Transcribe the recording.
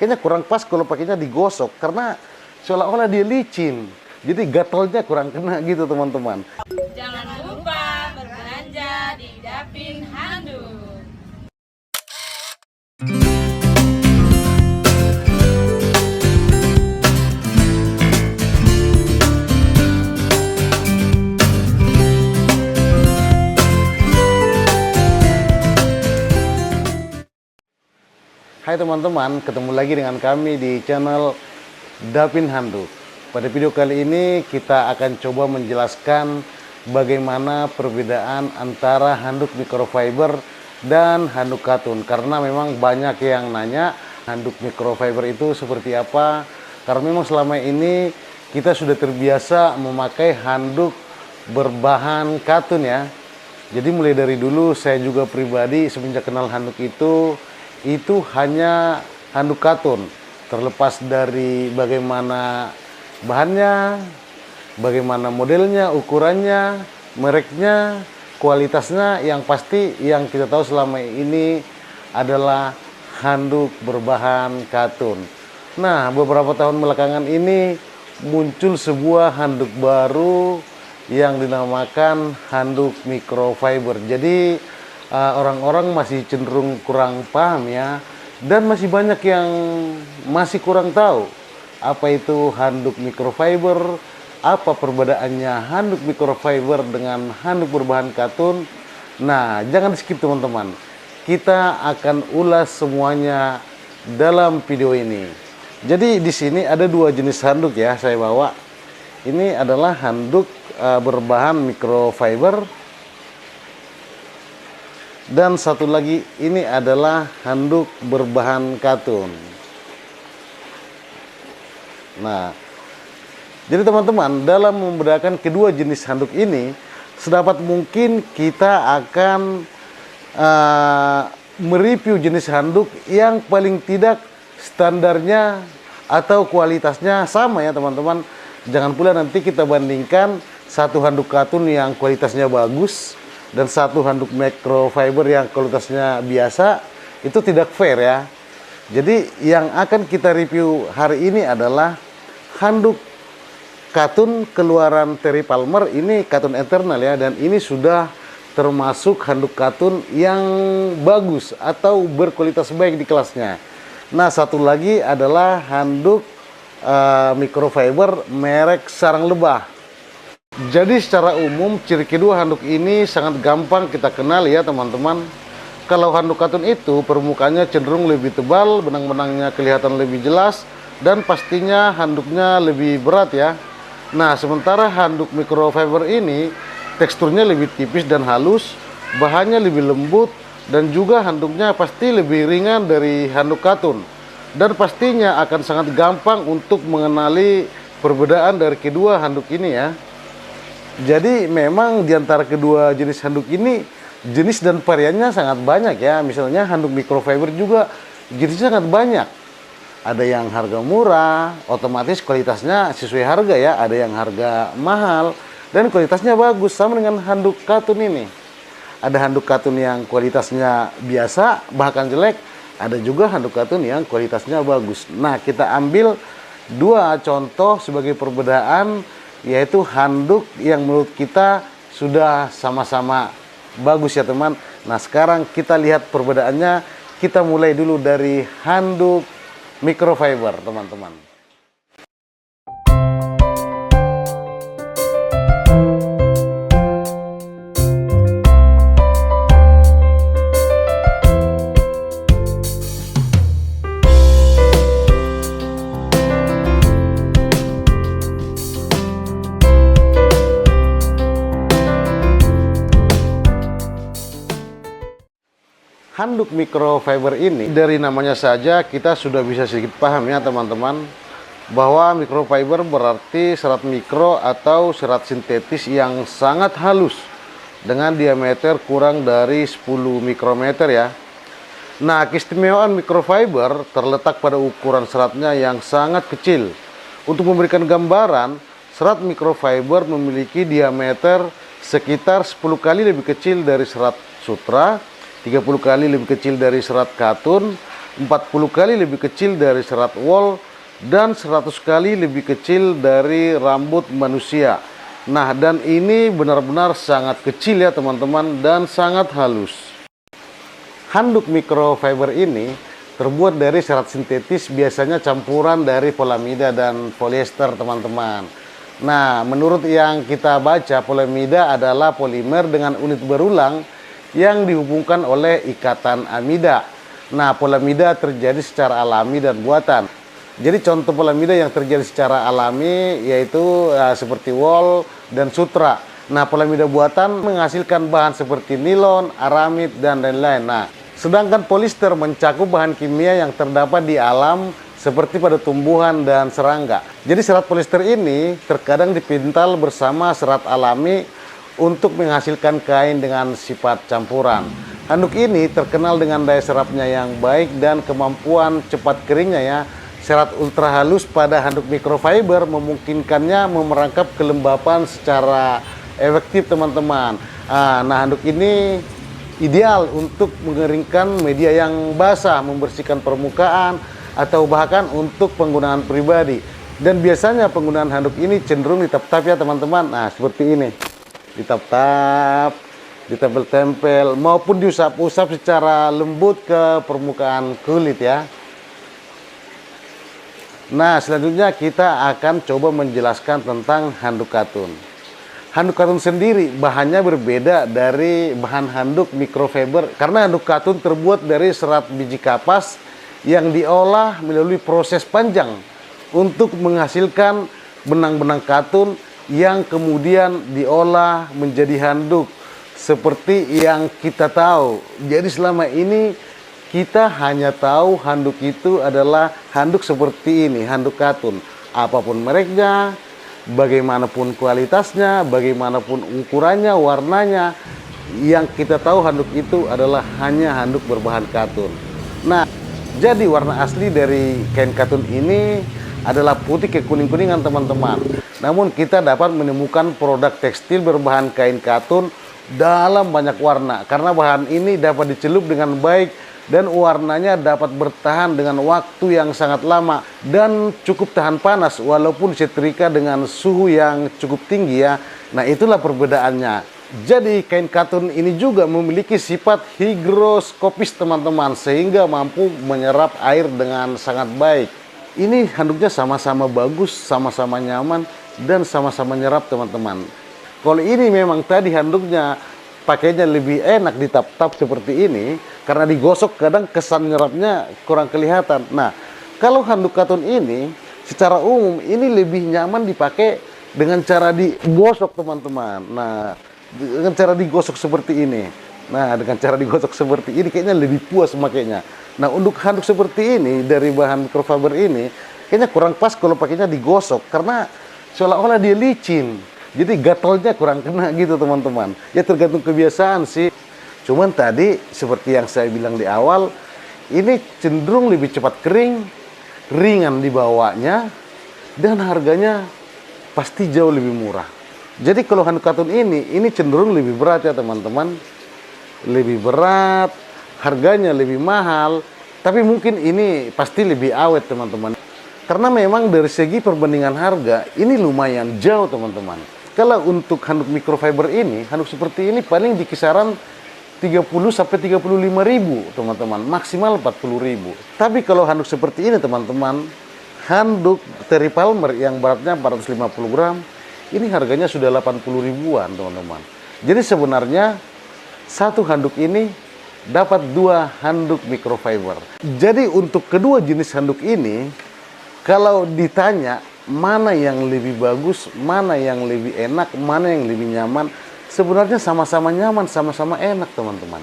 kayaknya kurang pas kalau pakainya digosok karena seolah-olah dia licin. Jadi gatalnya kurang kena gitu teman-teman. Jangan lupa berbelanja di Dapin Handuk. Hai teman-teman, ketemu lagi dengan kami di channel Dapin Handuk. Pada video kali ini kita akan coba menjelaskan bagaimana perbedaan antara handuk microfiber dan handuk katun. Karena memang banyak yang nanya handuk microfiber itu seperti apa. Karena memang selama ini kita sudah terbiasa memakai handuk berbahan katun ya. Jadi mulai dari dulu saya juga pribadi semenjak kenal handuk itu hanya handuk katun, terlepas dari bagaimana bahannya, bagaimana modelnya, ukurannya, mereknya, kualitasnya, yang pasti yang kita tahu selama ini adalah handuk berbahan katun. Nah, beberapa tahun belakangan ini muncul sebuah handuk baru yang dinamakan handuk microfiber. Jadi orang-orang masih cenderung kurang paham ya, dan masih banyak yang masih kurang tahu apa itu handuk microfiber, apa perbedaannya handuk microfiber dengan handuk berbahan katun. Nah, jangan di skip teman-teman, kita akan ulas semuanya dalam video ini. Jadi di sini ada dua jenis handuk ya saya bawa. Ini adalah handuk berbahan microfiber, dan satu lagi ini adalah handuk berbahan katun. Nah, jadi teman-teman, dalam membedakan kedua jenis handuk ini, sedapat mungkin kita akan mereview jenis handuk yang paling tidak standarnya atau kualitasnya sama ya teman-teman. Jangan pula nanti kita bandingkan satu handuk katun yang kualitasnya bagus dan satu handuk microfiber yang kualitasnya biasa, itu tidak fair ya. Jadi yang akan kita review hari ini adalah handuk katun keluaran Terry Palmer. Ini katun internal ya, dan ini sudah termasuk handuk katun yang bagus atau berkualitas baik di kelasnya. Nah, satu lagi adalah handuk microfiber merek Sarang Lebah. Jadi secara umum ciri kedua handuk ini sangat gampang kita kenal ya teman-teman. Kalau handuk katun itu permukaannya cenderung lebih tebal, benang-benangnya kelihatan lebih jelas, dan pastinya handuknya lebih berat ya. Nah, sementara handuk microfiber ini teksturnya lebih tipis dan halus, bahannya lebih lembut, dan juga handuknya pasti lebih ringan dari handuk katun. Dan pastinya akan sangat gampang untuk mengenali perbedaan dari kedua handuk ini ya. Jadi memang di antara kedua jenis handuk ini jenis dan variannya sangat banyak ya. Misalnya handuk microfiber juga jenisnya sangat banyak. Ada yang harga murah, otomatis kualitasnya sesuai harga ya. Ada yang harga mahal dan kualitasnya bagus, sama dengan handuk katun ini. Ada handuk katun yang kualitasnya biasa bahkan jelek, ada juga handuk katun yang kualitasnya bagus. Nah, kita ambil dua contoh sebagai perbedaan, yaitu handuk yang menurut kita sudah sama-sama bagus ya teman. Nah, sekarang kita lihat perbedaannya. Kita mulai dulu dari handuk microfiber teman-teman. Handuk microfiber ini dari namanya saja kita sudah bisa sedikit paham ya teman-teman, bahwa microfiber berarti serat mikro atau serat sintetis yang sangat halus dengan diameter kurang dari 10 mikrometer ya. Nah, keistimewaan microfiber terletak pada ukuran seratnya yang sangat kecil. Untuk memberikan gambaran, serat microfiber memiliki diameter sekitar 10 kali lebih kecil dari serat sutra, 30 kali lebih kecil dari serat katun, 40 kali lebih kecil dari serat wol dan 100 kali lebih kecil dari rambut manusia. Nah, dan ini benar-benar sangat kecil ya teman-teman, dan sangat halus. Handuk microfiber ini terbuat dari serat sintetis, biasanya campuran dari polamida dan polyester teman-teman. Nah, menurut yang kita baca, polamida adalah polimer dengan unit berulang yang dihubungkan oleh ikatan amida. Nah, polamida terjadi secara alami dan buatan. Jadi contoh polamida yang terjadi secara alami yaitu seperti wol dan sutra. Nah, polamida buatan menghasilkan bahan seperti nilon, aramid, dan lain-lain. Nah, sedangkan polyester mencakup bahan kimia yang terdapat di alam seperti pada tumbuhan dan serangga. Jadi serat polyester ini terkadang dipintal bersama serat alami untuk menghasilkan kain dengan sifat campuran. Handuk ini terkenal dengan daya serapnya yang baik dan kemampuan cepat keringnya ya. Serat ultra halus pada handuk microfiber memungkinkannya memerangkap kelembapan secara efektif teman-teman. Nah, handuk ini ideal untuk mengeringkan media yang basah, membersihkan permukaan, atau bahkan untuk penggunaan pribadi. Dan biasanya penggunaan handuk ini cenderung ditap-tap ya teman-teman. Nah, seperti ini. Ditap-tap, ditempel-tempel, maupun diusap-usap secara lembut ke permukaan kulit ya. Nah, selanjutnya kita akan coba menjelaskan tentang handuk katun. Handuk katun sendiri bahannya berbeda dari bahan handuk microfiber karena handuk katun terbuat dari serat biji kapas yang diolah melalui proses panjang untuk menghasilkan benang-benang katun yang kemudian diolah menjadi handuk seperti yang kita tahu. Jadi selama ini kita hanya tahu handuk itu adalah handuk seperti ini, handuk katun. Apapun mereknya, bagaimanapun kualitasnya, bagaimanapun ukurannya, warnanya, yang kita tahu handuk itu adalah hanya handuk berbahan katun. Nah, jadi warna asli dari kain katun ini adalah putih kekuning-kuningan teman-teman. Namun kita dapat menemukan produk tekstil berbahan kain katun dalam banyak warna. Karena bahan ini dapat dicelup dengan baik dan warnanya dapat bertahan dengan waktu yang sangat lama. Dan cukup tahan panas walaupun disetrika dengan suhu yang cukup tinggi ya. Nah, itulah perbedaannya. Jadi kain katun ini juga memiliki sifat higroskopis teman-teman, sehingga mampu menyerap air dengan sangat baik. Ini handuknya sama-sama bagus, sama-sama nyaman, dan sama-sama nyerap teman-teman. Kalau ini memang tadi handuknya pakainya lebih enak ditap-tap seperti ini, karena digosok kadang kesan nyerapnya kurang kelihatan. Nah, kalau handuk katun ini secara umum ini lebih nyaman dipakai dengan cara digosok teman-teman. Nah, dengan cara digosok seperti ini. Nah, dengan cara digosok seperti ini kayaknya lebih puas makainya. Nah, untuk handuk seperti ini dari bahan microfiber ini kayaknya kurang pas kalau pakainya digosok karena seolah-olah dia licin. Jadi gatalnya kurang kena gitu teman-teman. Ya tergantung kebiasaan sih. Cuman tadi seperti yang saya bilang di awal, ini cenderung lebih cepat kering, ringan dibawanya, dan harganya pasti jauh lebih murah. Jadi kalau handuk katun ini cenderung lebih berat ya teman-teman. Lebih berat, harganya lebih mahal, tapi mungkin ini pasti lebih awet teman-teman. Karena memang dari segi perbandingan harga, ini lumayan jauh teman-teman. Kalau untuk handuk microfiber ini, handuk seperti ini paling di kisaran 30 sampai 35 ribu teman-teman, maksimal 40 ribu. Tapi kalau handuk seperti ini teman-teman, handuk Terry Palmer yang beratnya 450 gram, ini harganya sudah 80 ribuan teman-teman. Jadi sebenarnya satu handuk ini dapat dua handuk microfiber. Jadi untuk kedua jenis handuk ini, kalau ditanya mana yang lebih bagus, mana yang lebih enak, mana yang lebih nyaman, sebenarnya sama-sama nyaman, sama-sama enak teman-teman.